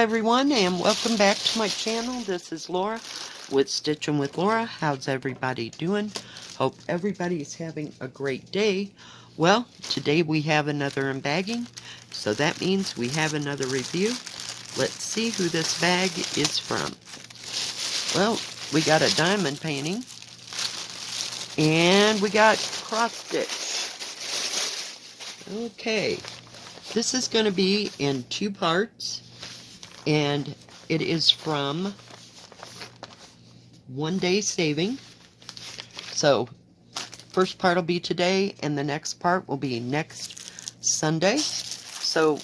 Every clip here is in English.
everyone, and welcome back to my channel. This is Laura with Stitching with Laura. How's everybody doing? Hope everybody's having a great day. Well, today we have another unbagging, so that means we have another review. Let's see who this bag is from. Well, we got a diamond painting, and we got cross stitch. Okay, this is going to be in 2 parts. And it is from OneDaySaving. So, first part will be today, and the next part will be next Sunday. So,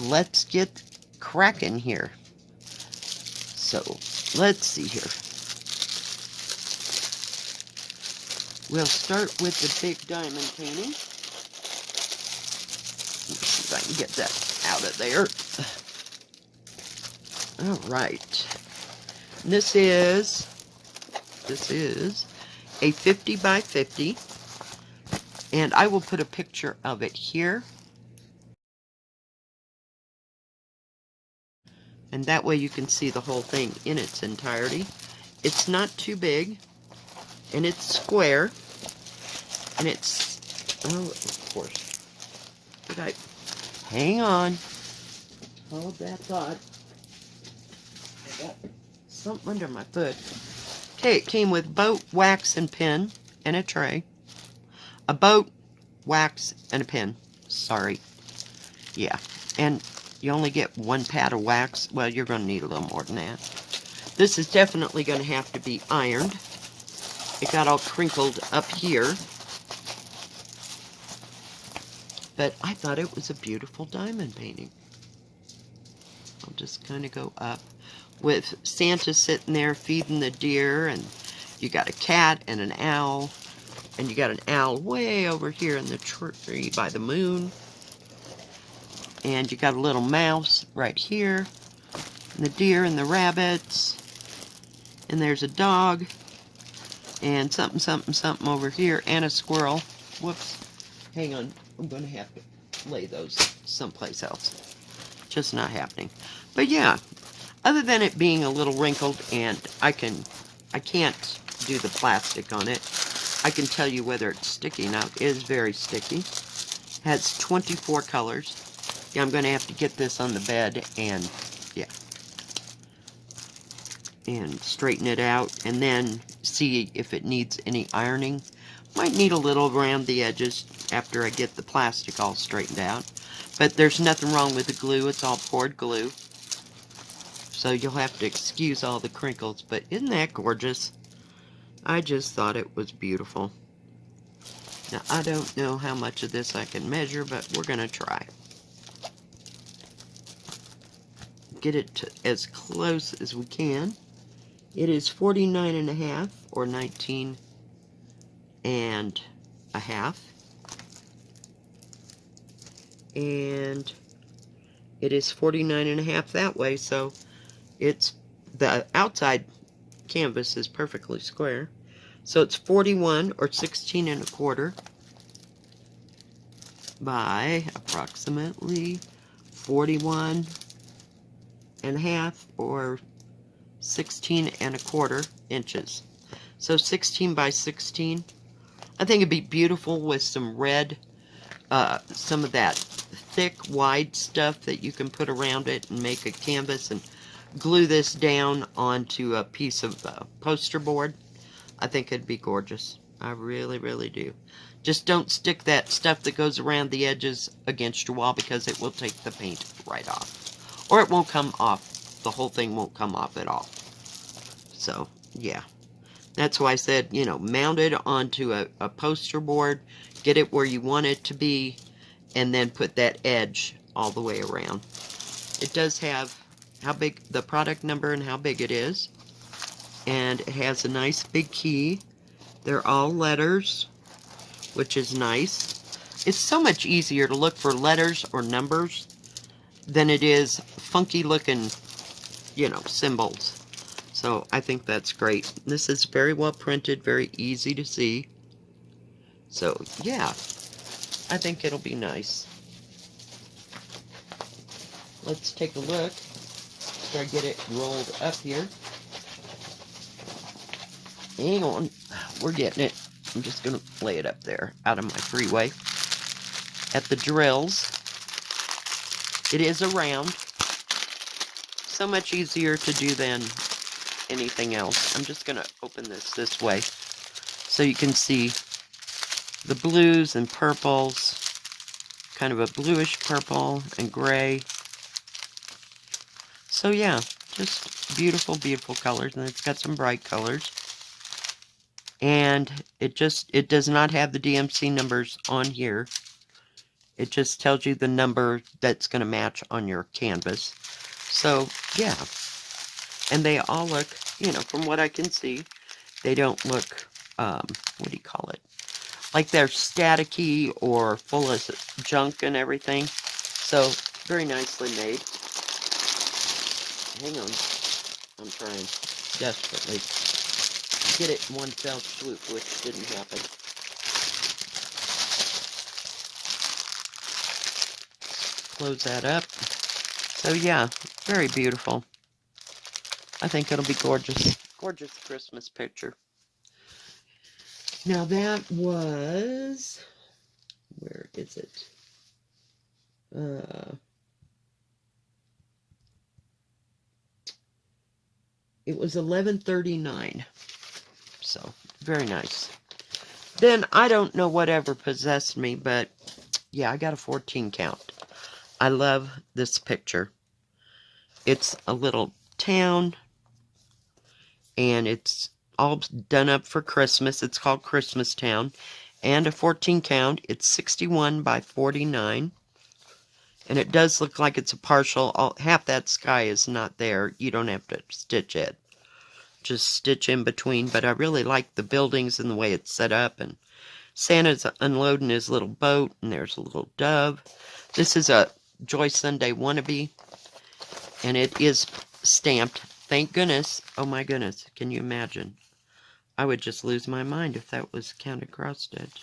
let's get cracking here. So, let's see here. We'll start with the big diamond painting. Let's see if I can get that out of there. Alright, this is a 50 by 50, and I will put a picture of it here, and that way you can see the whole thing in its entirety. It's not too big, and it's square, and it's, oh, of course, hang on, hold that thought. Got something under my foot. Okay, it came with boat, wax, and pen, and a tray. A boat, wax, and a pen. Sorry. Yeah, and you only get 1 pad of wax. Well, you're going to need a little more than that. This is definitely going to have to be ironed. It got all crinkled up here. But I thought it was a beautiful diamond painting. I'll just kind of go up. With Santa sitting there feeding the deer, and you got a cat and an owl, and you got an owl way over here in the tree by the moon, and you got a little mouse right here, and the deer and the rabbits, and there's a dog, and something, something, something over here, and a squirrel. Whoops. Hang on. I'm going to have to lay those someplace else. Just not happening. But yeah. Other than it being a little wrinkled, and I can't do the plastic on it, I can tell you whether it's sticky. Now, it is very sticky. Has 24 colors. Yeah, I'm going to have to get this on the bed and, yeah, and straighten it out, and then see if it needs any ironing. Might need a little around the edges after I get the plastic all straightened out. But there's nothing wrong with the glue. It's all poured glue. So you'll have to excuse all the crinkles, but isn't that gorgeous? I just thought it was beautiful. Now, I don't know how much of this I can measure, but we're going to try. Get it to as close as we can. It is 49.5 or 19 and a half. And it is 49.5 that way, so it's the outside canvas is perfectly square. So it's 41 or 16 1/4 by approximately 41 1/2 or 16 1/4 inches. So 16 by 16. I think it'd be beautiful with some red, some of that thick, wide stuff that you can put around it and make a canvas and glue this down onto a piece of poster board. I think it'd be gorgeous. I really, really do. Just don't stick that stuff that goes around the edges against your wall, because it will take the paint right off. Or it won't come off. The whole thing won't come off at all. So, yeah. That's why I said, you know, mount it onto a poster board, get it where you want it to be, and then put that edge all the way around. It does have how big the product number and how big it is, and it has a nice big key. They're all letters, which is nice. It's so much easier to look for letters or numbers than it is funky looking, you know, symbols. So I think that's great. This is very well printed, very easy to see. So yeah, I think it'll be nice. Let's take a look. after I get it rolled up here. Hang on, we're getting it. I'm just going to lay it up there out of my freeway. At the drills, it is a round. So much easier to do than anything else. I'm just going to open this way so you can see the blues and purples. Kind of a bluish purple and gray. So yeah, just beautiful, beautiful colors. And it's got some bright colors. And it does not have the DMC numbers on here. It just tells you the number that's going to match on your canvas. So, yeah. And they all look, you know, from what I can see, they don't look, what do you call it? Like they're staticky or full of junk and everything. So, very nicely made. Hang on. I'm trying desperately to get it in one fell swoop, which didn't happen. Close that up. So yeah, very beautiful. I think it'll be gorgeous. Gorgeous Christmas picture. Now that was, where is it? It was $11.39. So, very nice. Then, I don't know whatever possessed me, but yeah, I got a 14 count. I love this picture. It's a little town, and it's all done up for Christmas. It's called Christmas Town. And a 14 count. It's 61 by 49. And it does look like it's a partial. Half that sky is not there. You don't have to stitch it. Just stitch in between. But I really like the buildings and the way it's set up. And Santa's unloading his little boat. And there's a little dove. This is a Joy Sunday wannabe. And it is stamped. Thank goodness. Oh my goodness. Can you imagine? I would just lose my mind if that was counted cross stitch.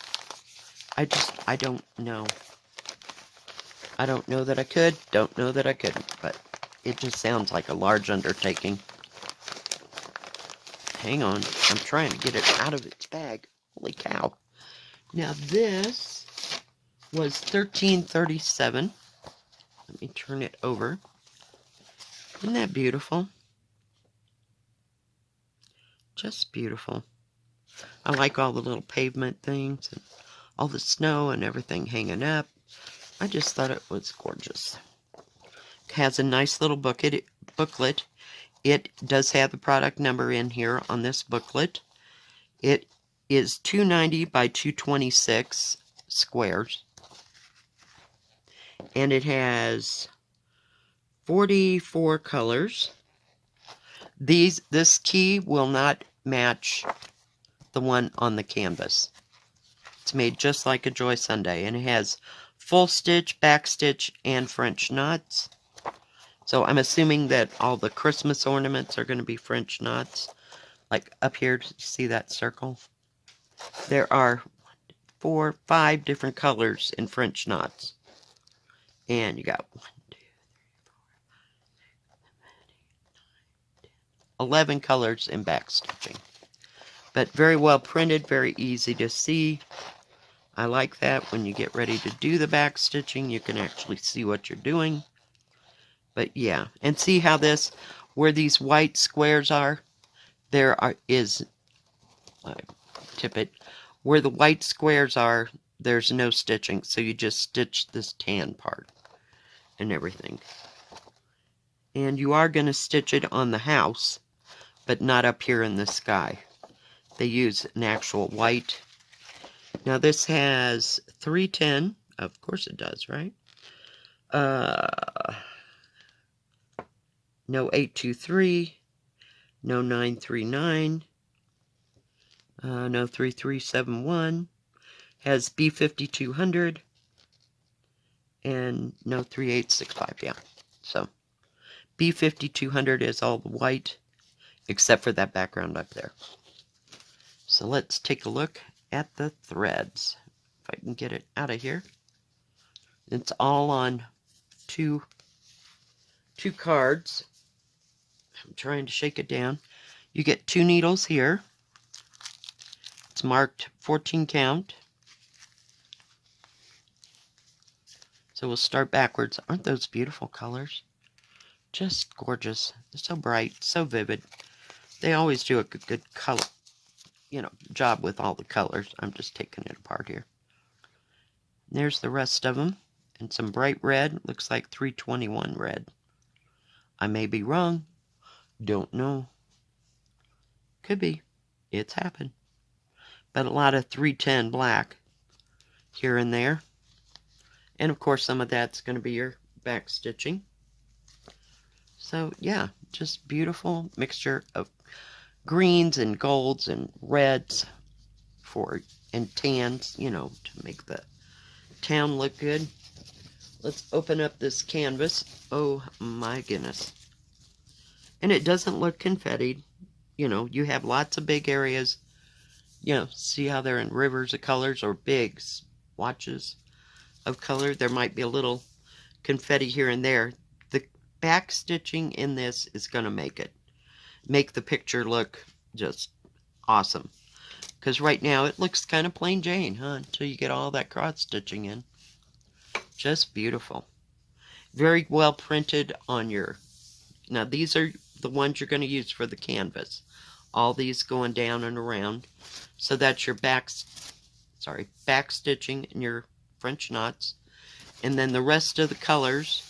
I don't know. I don't know that I could. Don't know that I couldn't. But it just sounds like a large undertaking. Hang on. I'm trying to get it out of its bag. Holy cow. Now this was $13.37. Let me turn it over. Isn't that beautiful? Just beautiful. I like all the little pavement things and all the snow and everything hanging up. I just thought it was gorgeous. It has a nice little booklet. It does have the product number in here on this booklet. It is 290 by 226 squares. And it has 44 colors. This key will not match the one on the canvas. It's made just like a Joy Sunday, and it has full stitch, back stitch, and French knots. So I'm assuming that all the Christmas ornaments are going to be French knots. Like up here, do you see that circle? There are 4, 5 different colors in French knots. And you got 1, 2, 3, 4, 5, 6, 7, 8, 9, 10, 11 colors in back stitching. But very well printed, very easy to see. I like that. When you get ready to do the back stitching, you can actually see what you're doing. But yeah, and see how this, where these white squares are, tip it, where the white squares are, there's no stitching. So you just stitch this tan part and everything. And you are going to stitch it on the house, but not up here in the sky. They use an actual white. Now this has 310. Of course it does, right? No 823. No 939. No 3371. Has B5200. And no 3865, yeah. So, B5200 is all the white, except for that background up there. So let's take a look at the threads. If I can get it out of here. It's all on two cards. I'm trying to shake it down. You get 2 needles here. It's marked 14 count. So we'll start backwards. Aren't those beautiful colors? Just gorgeous. They're so bright, so vivid. They always do a good color, job with all the colors. I'm just taking it apart here. There's the rest of them. And some bright red. Looks like 321 red. I may be wrong. Don't know. Could be. It's happened. But a lot of 310 black here and there. And of course some of that's going to be your back stitching. So yeah, just beautiful mixture of greens and golds and reds and tans, to make the town look good. Let's open up this canvas. Oh my goodness. And it doesn't look confettied. You have lots of big areas. See how they're in rivers of colors or big swatches of color. There might be a little confetti here and there. The back stitching in this is going to make the picture look just awesome. Because right now it looks kind of plain Jane, until you get all that cross stitching in. Just beautiful. Very well printed on your... Now these are the ones you're going to use for the canvas. All these going down and around. So that's your back stitching and your French knots. And then the rest of the colors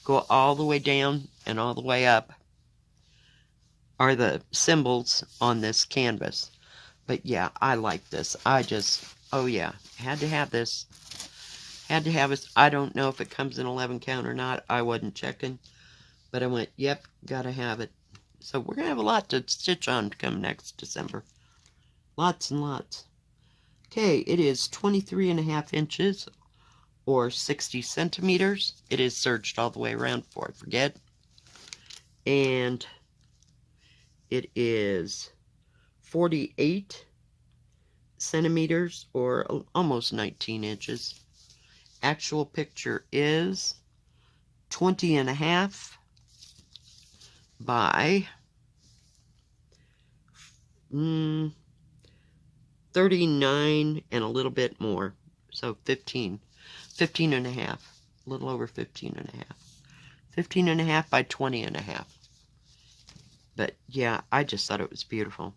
go all the way down and all the way up are the symbols on this canvas. But yeah, I like this. Oh yeah, had to have this. Had to have it. I don't know if it comes in 11 count or not. I wasn't checking. But I went, yep, gotta have it. So we're going to have a lot to stitch on to come next December. Lots and lots. Okay, it is 23.5 inches or 60 centimeters. It is serged all the way around before I forget. And it is 48 centimeters or almost 19 inches. Actual picture is 20.5 by 39 and a little bit more. So 15 and a half. A little over 15 and a half. 15 and a half by 20 and a half. But yeah, I just thought it was beautiful.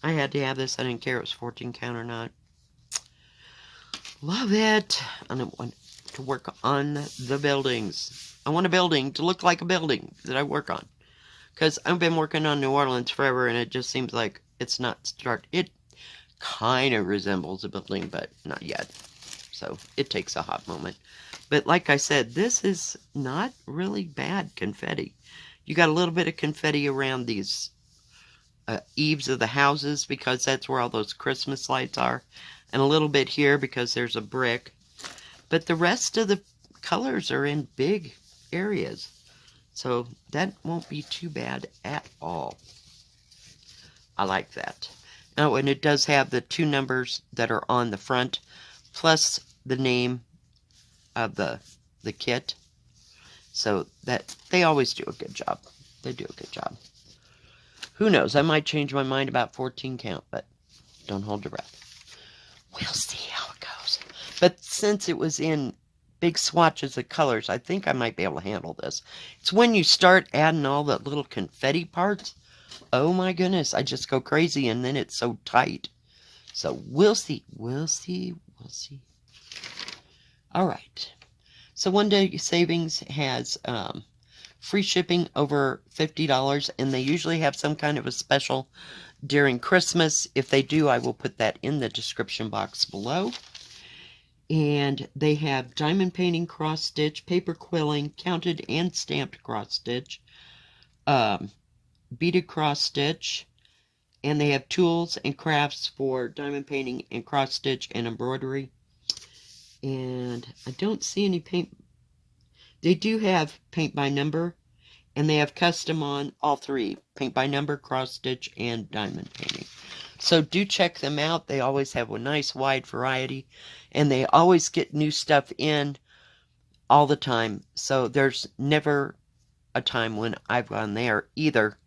I had to have this. I didn't care if it was 14 count or not. Love it. And I want to work on the buildings. I want a building to look like a building that I work on. Because I've been working on New Orleans forever, and it just seems like it's not start. It kind of resembles a building, but not yet. So it takes a hot moment. But like I said, this is not really bad confetti. You got a little bit of confetti around these eaves of the houses, because that's where all those Christmas lights are. And a little bit here because there's a brick. But the rest of the colors are in big areas. So that won't be too bad at all. I like that. Oh, and it does have the 2 numbers that are on the front, plus the name of the kit. So that they always do a good job. They do a good job. Who knows? I might change my mind about 14 count, but don't hold your breath. We'll see how it goes. But since it was in big swatches of colors, I think I might be able to handle this. It's when you start adding all the little confetti parts. Oh my goodness, I just go crazy, and then it's so tight. So we'll see. We'll see. We'll see. All right. So One Day Savings has free shipping over $50, and they usually have some kind of a special during Christmas. If they do, I will put that in the description box below. And they have diamond painting, cross stitch, paper quilling, counted and stamped cross stitch, beaded cross stitch, and they have tools and crafts for diamond painting and cross stitch and embroidery. And I don't see any paint. They do have paint by number, and they have custom on all 3, paint by number, cross stitch, and diamond painting. So do check them out. They always have a nice wide variety, and they always get new stuff in all the time. So there's never a time when I've gone there either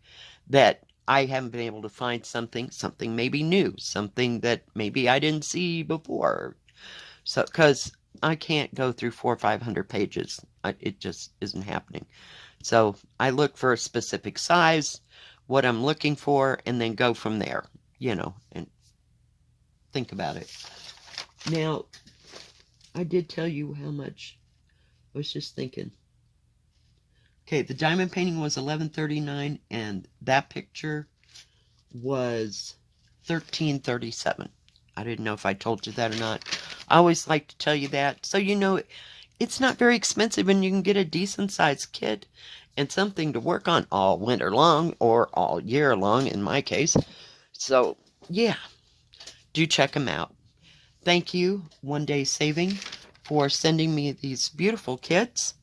that I haven't been able to find something maybe new, something that maybe I didn't see before. So, because I can't go through 400 or 500 pages. It just isn't happening. So I look for a specific size, what I'm looking for, and then go from there, and think about it. Now, I did tell you how much. I was just thinking. Okay, the diamond painting was $11.39, and that picture was $13.37. I didn't know if I told you that or not. I always like to tell you that, so it's not very expensive, and you can get a decent-sized kit and something to work on all winter long, or all year long in my case. So, yeah, do check them out. Thank you, OneDaySaving, for sending me these beautiful kits.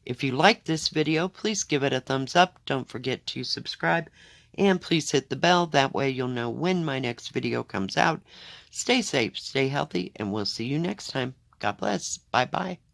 If you like this video, please give it a thumbs up. Don't forget to subscribe. And please hit the bell. That way you'll know when my next video comes out. Stay safe, stay healthy, and we'll see you next time. God bless. Bye-bye.